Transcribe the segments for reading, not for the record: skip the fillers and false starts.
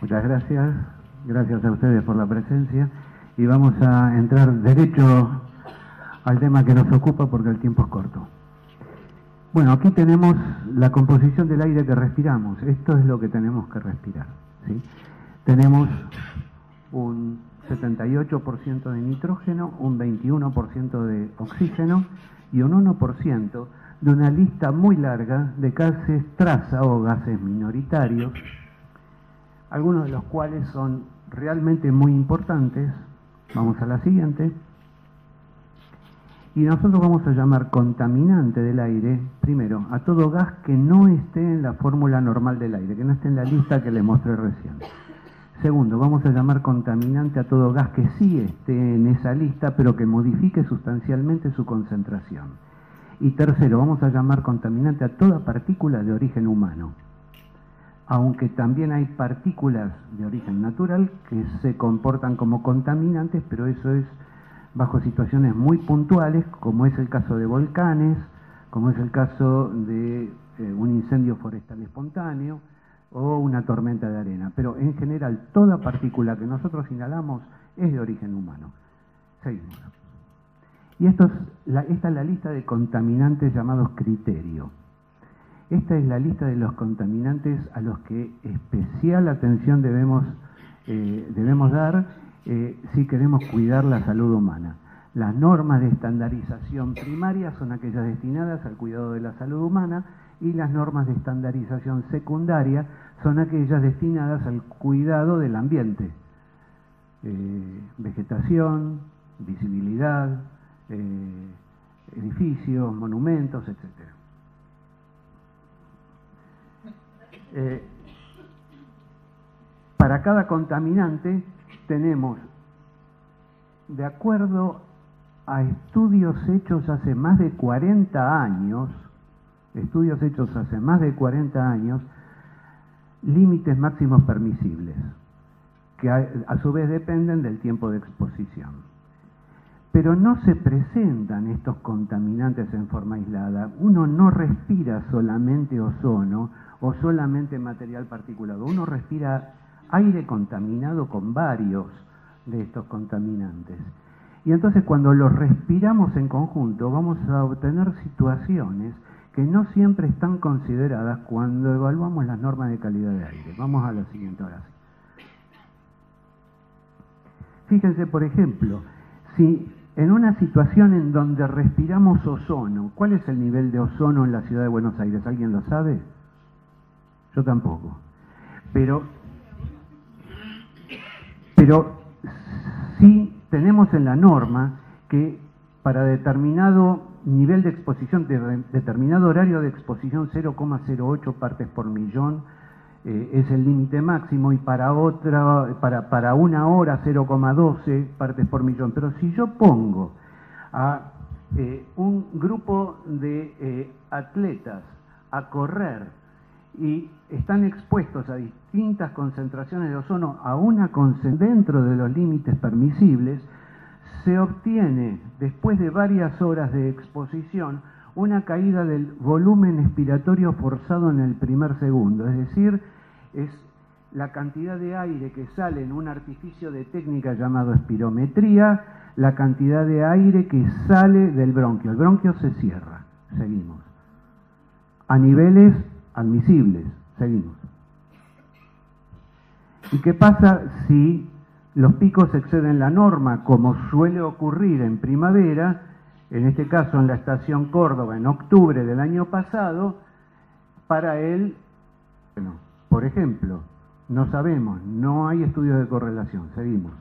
Muchas gracias. Gracias a ustedes por la presencia. Y vamos a entrar derecho al tema que nos ocupa porque el tiempo es corto. Bueno, aquí tenemos la composición del aire que respiramos. Esto es lo que tenemos que respirar, ¿sí? Tenemos un 78% de nitrógeno, un 21% de oxígeno y un 1% de una lista muy larga de gases traza o gases minoritarios, algunos de los cuales son realmente muy importantes. Vamos a la siguiente. Y nosotros vamos a llamar contaminante del aire, primero, a todo gas que no esté en la fórmula normal del aire, que no esté en la lista que le mostré recién. Segundo, vamos a llamar contaminante a todo gas que sí esté en esa lista, pero que modifique sustancialmente su concentración. Y tercero, vamos a llamar contaminante a toda partícula de origen humano, aunque también hay partículas de origen natural que se comportan como contaminantes, pero eso es bajo situaciones muy puntuales, como es el caso de volcanes, como es el caso de un incendio forestal espontáneo o una tormenta de arena. Pero en general, toda partícula que nosotros inhalamos es de origen humano. Seguimos. Y esta es la lista de contaminantes llamados criterio. Esta es la lista de los contaminantes a los que especial atención debemos dar si queremos cuidar la salud humana. Las normas de estandarización primaria son aquellas destinadas al cuidado de la salud humana y las normas de estandarización secundaria son aquellas destinadas al cuidado del ambiente. Vegetación, visibilidad, edificios, monumentos, etc. Para cada contaminante tenemos, de acuerdo a estudios hechos hace más de 40 años, límites máximos permisibles, que a su vez dependen del tiempo de exposición. Pero no se presentan estos contaminantes en forma aislada. Uno no respira solamente ozono o solamente material particulado. Uno respira aire contaminado con varios de estos contaminantes. Y entonces cuando los respiramos en conjunto vamos a obtener situaciones que no siempre están consideradas cuando evaluamos las normas de calidad de aire. Vamos a la siguiente oración. Fíjense, por ejemplo, si en una situación en donde respiramos ozono, ¿cuál es el nivel de ozono en la ciudad de Buenos Aires? ¿Alguien lo sabe? Yo tampoco. Pero sí tenemos en la norma que para determinado nivel de exposición, determinado horario de exposición, 0,08 partes por millón es el límite máximo, y para una hora 0,12 partes por millón. Pero si yo pongo a un grupo de atletas a correr y están expuestos a distintas concentraciones de ozono dentro de los límites permisibles, se obtiene, después de varias horas de exposición, una caída del volumen expiratorio forzado en el primer segundo. Es decir, es la cantidad de aire que sale en un artificio de técnica llamado espirometría, la cantidad de aire que sale del bronquio. El bronquio se cierra. Seguimos. A niveles admisibles. Seguimos. ¿Y qué pasa si los picos exceden la norma, como suele ocurrir en primavera? En este caso en la estación Córdoba, en octubre del año pasado, por ejemplo, no sabemos, no hay estudios de correlación. Seguimos.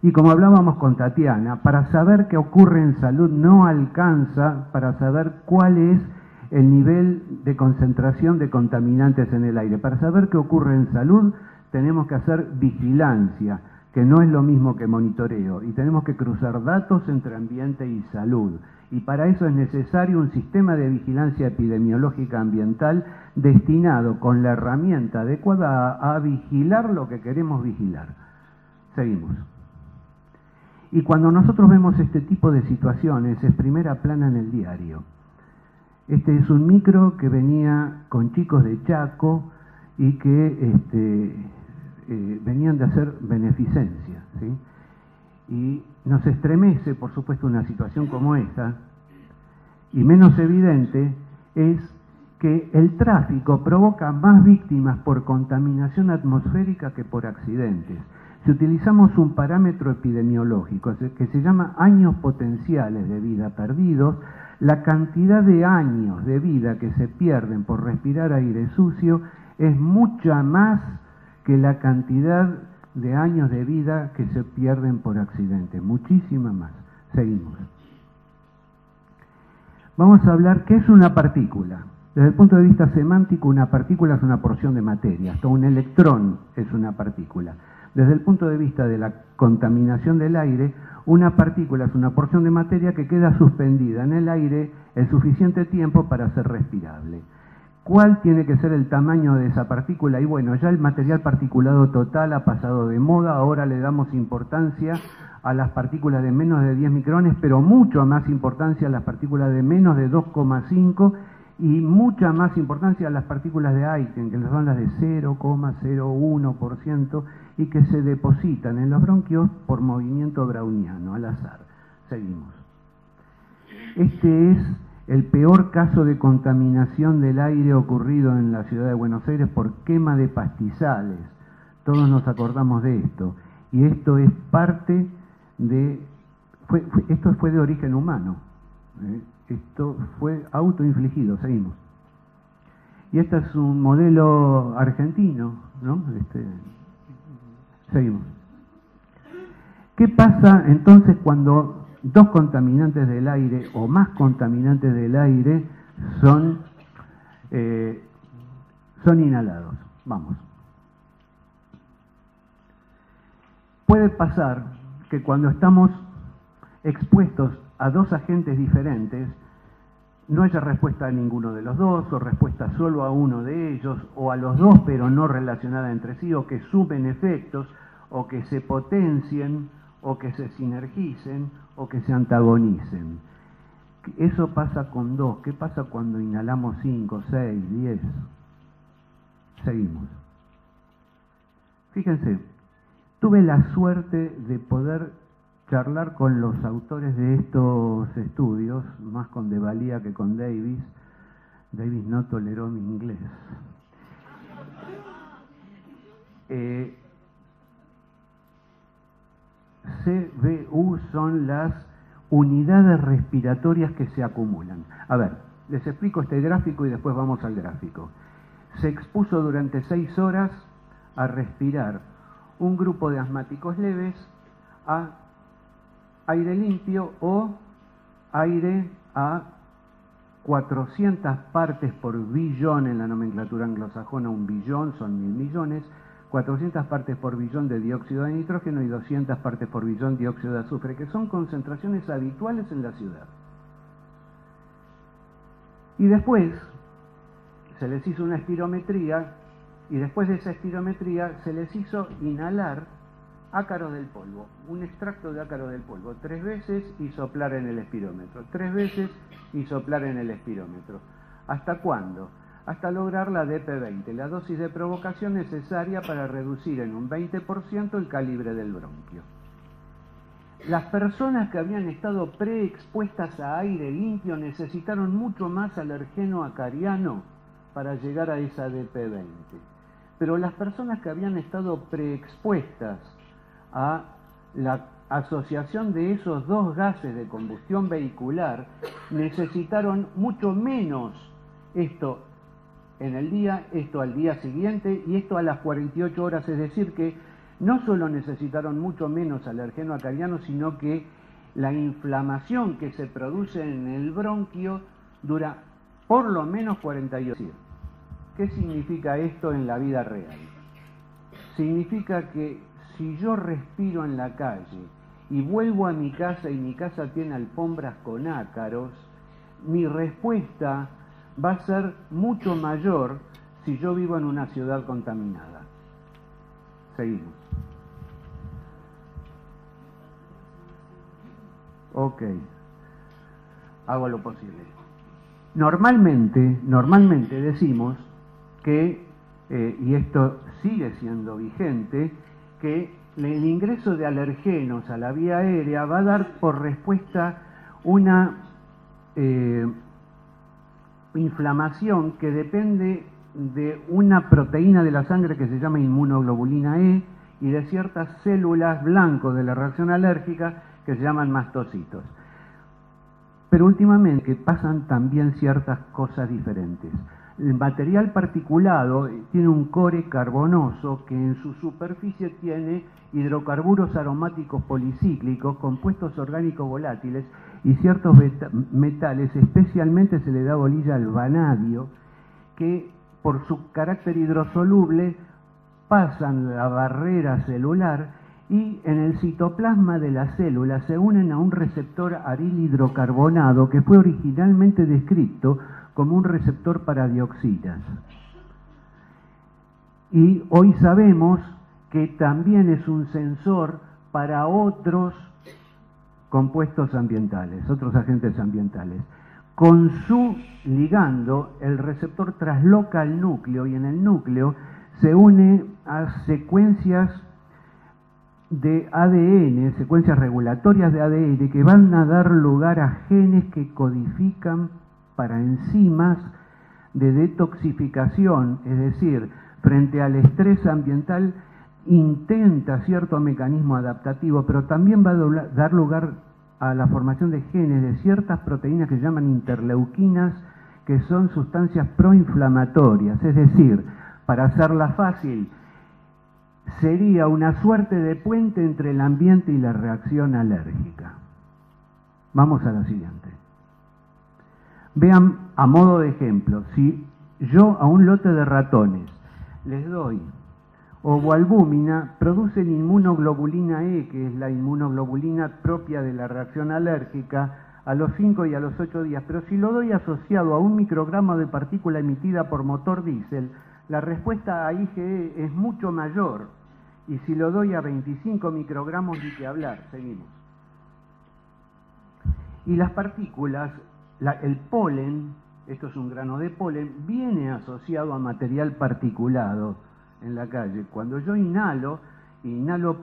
Y como hablábamos con Tatiana, para saber qué ocurre en salud no alcanza para saber cuál es el nivel de concentración de contaminantes en el aire. Para saber qué ocurre en salud tenemos que hacer vigilancia, que no es lo mismo que monitoreo, y tenemos que cruzar datos entre ambiente y salud. Y para eso es necesario un sistema de vigilancia epidemiológica ambiental destinado con la herramienta adecuada a vigilar lo que queremos vigilar. Seguimos. Y cuando nosotros vemos este tipo de situaciones, es primera plana en el diario. Este es un micro que venía con chicos de Chaco y que venían de hacer beneficencia, ¿sí? Y nos estremece, por supuesto, una situación como esta, y menos evidente es que el tráfico provoca más víctimas por contaminación atmosférica que por accidentes. Si utilizamos un parámetro epidemiológico que se llama años potenciales de vida perdidos, la cantidad de años de vida que se pierden por respirar aire sucio es mucha más que la cantidad de años de vida que se pierden por accidentes, muchísima más. Seguimos. Vamos a hablar qué es una partícula. Desde el punto de vista semántico, una partícula es una porción de materia, hasta un electrón es una partícula. Desde el punto de vista de la contaminación del aire, una partícula es una porción de materia que queda suspendida en el aire el suficiente tiempo para ser respirable. ¿Cuál tiene que ser el tamaño de esa partícula? Y bueno, ya el material particulado total ha pasado de moda, ahora le damos importancia a las partículas de menos de 10 micrones, pero mucho más importancia a las partículas de menos de 2,5 y mucha más importancia a las partículas de Einstein, que son las de 0,01% y que se depositan en los bronquios por movimiento browniano, al azar. Seguimos. Este es el peor caso de contaminación del aire ocurrido en la ciudad de Buenos Aires por quema de pastizales. Todos nos acordamos de esto. Y esto es parte de... esto fue de origen humano. Esto fue autoinfligido. Seguimos. Y este es un modelo argentino, ¿no? Seguimos. ¿Qué pasa entonces cuando dos contaminantes del aire o más contaminantes del aire son inhalados? Vamos. Puede pasar que cuando estamos expuestos a dos agentes diferentes, no haya respuesta a ninguno de los dos, o respuesta solo a uno de ellos, o a los dos pero no relacionada entre sí, o que sumen efectos, o que se potencien, o que se sinergicen, o que se antagonicen. Eso pasa con dos. ¿Qué pasa cuando inhalamos 5, 6, 10? Seguimos. Fíjense, tuve la suerte de poder charlar con los autores de estos estudios, más con De Valía que con Davis. Davis no toleró mi inglés. CBU son las unidades respiratorias que se acumulan. A ver, les explico este gráfico y después vamos al gráfico. Se expuso durante 6 horas a respirar un grupo de asmáticos leves a aire limpio o aire a 400 partes por billón en la nomenclatura anglosajona. Un billón son 1000 millones, 400 partes por billón de dióxido de nitrógeno y 200 partes por billón de dióxido de azufre, que son concentraciones habituales en la ciudad. Y después se les hizo una espirometría, y después de esa espirometría se les hizo inhalar ácaro del polvo, un extracto de ácaro del polvo, 3 veces y soplar en el espirómetro, 3 veces y soplar en el espirómetro. ¿Hasta cuándo? Hasta lograr la DP20, la dosis de provocación necesaria para reducir en un 20% el calibre del bronquio. Las personas que habían estado preexpuestas a aire limpio necesitaron mucho más alergeno acariano para llegar a esa DP20. Pero las personas que habían estado preexpuestas a la asociación de esos dos gases de combustión vehicular necesitaron mucho menos esto en el día, esto al día siguiente y esto a las 48 horas, es decir que no solo necesitaron mucho menos alergeno acariano, sino que la inflamación que se produce en el bronquio dura por lo menos 48 horas. ¿Qué significa esto en la vida real? Significa que si yo respiro en la calle y vuelvo a mi casa y mi casa tiene alfombras con ácaros, mi respuesta va a ser mucho mayor si yo vivo en una ciudad contaminada. Seguimos. Ok. Hago lo posible. Normalmente decimos que y esto sigue siendo vigente, que el ingreso de alergenos a la vía aérea va a dar por respuesta una inflamación que depende de una proteína de la sangre que se llama inmunoglobulina E y de ciertas células blanco de la reacción alérgica que se llaman mastocitos. Pero últimamente pasan también ciertas cosas diferentes. El material particulado tiene un core carbonoso que en su superficie tiene hidrocarburos aromáticos policíclicos, compuestos orgánicos volátiles y ciertos metales, especialmente se le da bolilla al vanadio, que por su carácter hidrosoluble pasan la barrera celular y en el citoplasma de la célula se unen a un receptor aril hidrocarbonado que fue originalmente descrito como un receptor para dioxinas. Y hoy sabemos que también es un sensor para otros compuestos ambientales, otros agentes ambientales. Con su ligando, el receptor trasloca al núcleo y en el núcleo se une a secuencias de ADN, secuencias regulatorias de ADN que van a dar lugar a genes que codifican para enzimas de detoxificación, es decir, frente al estrés ambiental intenta cierto mecanismo adaptativo, pero también va a dar lugar a la formación de genes de ciertas proteínas que se llaman interleuquinas, que son sustancias proinflamatorias, es decir, para hacerla fácil, sería una suerte de puente entre el ambiente y la reacción alérgica. Vamos a la siguiente. Vean a modo de ejemplo, si yo a un lote de ratones les doy ovoalbúmina, producen inmunoglobulina E, que es la inmunoglobulina propia de la reacción alérgica, a los 5 y a los 8 días. Pero si lo doy asociado a 1 microgramo de partícula emitida por motor diésel, la respuesta a IgE es mucho mayor. Y si lo doy a 25 microgramos, ni que hablar. Seguimos. Y las partículas, el polen, esto es un grano de polen, viene asociado a material particulado en la calle. Cuando yo inhalo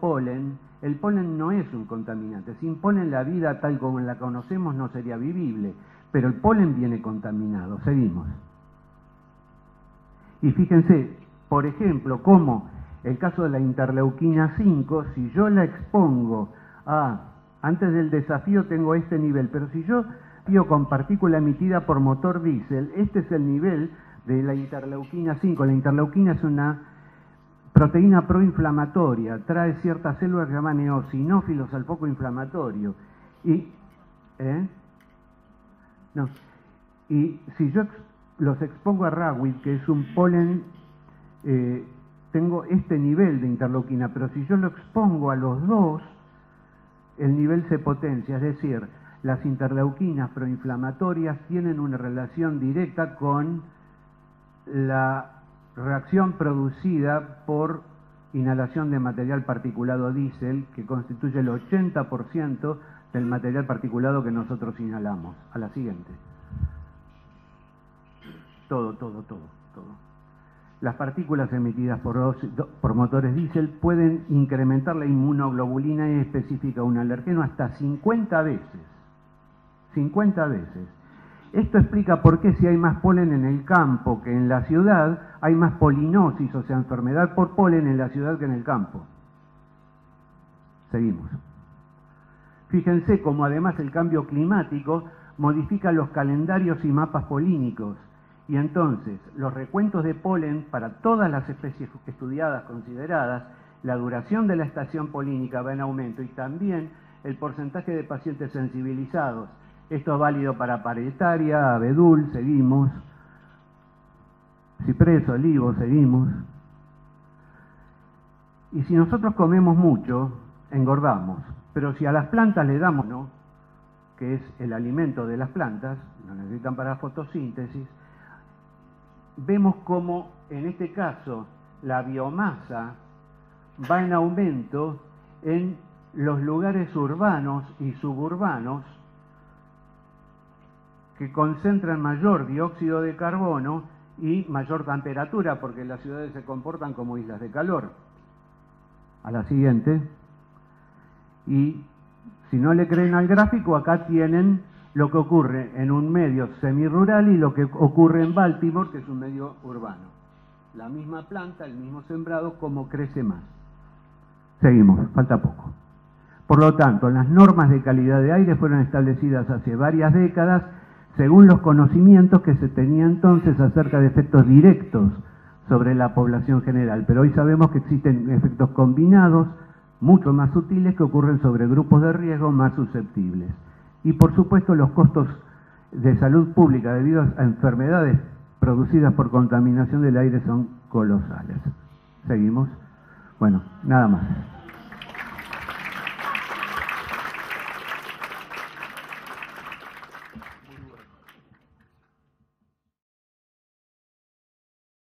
polen, el polen no es un contaminante. Sin polen la vida tal como la conocemos no sería vivible, pero el polen viene contaminado. Seguimos. Y fíjense, por ejemplo, cómo el caso de la interleuquina 5, si yo la expongo antes del desafío tengo este nivel, pero si yo tío con partícula emitida por motor diésel, este es el nivel de la interleuquina 5. La interleuquina es una proteína proinflamatoria, trae ciertas células que se llaman eosinófilos al foco inflamatorio. Y si yo los expongo a ragweed, que es un polen, tengo este nivel de interleuquina, pero si yo lo expongo a los dos, el nivel se potencia, es decir, las interleuquinas proinflamatorias tienen una relación directa con la reacción producida por inhalación de material particulado diésel, que constituye el 80% del material particulado que nosotros inhalamos. A la siguiente. Todo. Las partículas emitidas por motores diésel pueden incrementar la inmunoglobulina E específica a un alergeno hasta 50 veces. 50 veces. Esto explica por qué si hay más polen en el campo que en la ciudad, hay más polinosis, o sea, enfermedad por polen en la ciudad que en el campo. Seguimos. Fíjense cómo además el cambio climático modifica los calendarios y mapas polínicos. Y entonces, los recuentos de polen para todas las especies estudiadas, consideradas, la duración de la estación polínica va en aumento y también el porcentaje de pacientes sensibilizados. Esto es válido para paretaria, abedul, seguimos. Ciprés, olivo, seguimos. Y si nosotros comemos mucho, engordamos. Pero si a las plantas le damos, ¿no?, que es el alimento de las plantas, lo necesitan para fotosíntesis, vemos cómo, en este caso, la biomasa va en aumento en los lugares urbanos y suburbanos que concentran mayor dióxido de carbono y mayor temperatura, porque las ciudades se comportan como islas de calor. A la siguiente. Y si no le creen al gráfico, acá tienen lo que ocurre en un medio semirural y lo que ocurre en Baltimore, que es un medio urbano. La misma planta, el mismo sembrado, cómo crece más. Seguimos, falta poco. Por lo tanto, las normas de calidad de aire fueron establecidas hace varias décadas según los conocimientos que se tenía entonces acerca de efectos directos sobre la población general. Pero hoy sabemos que existen efectos combinados, mucho más sutiles, que ocurren sobre grupos de riesgo más susceptibles. Y por supuesto los costos de salud pública debido a enfermedades producidas por contaminación del aire son colosales. Seguimos. Bueno, nada más.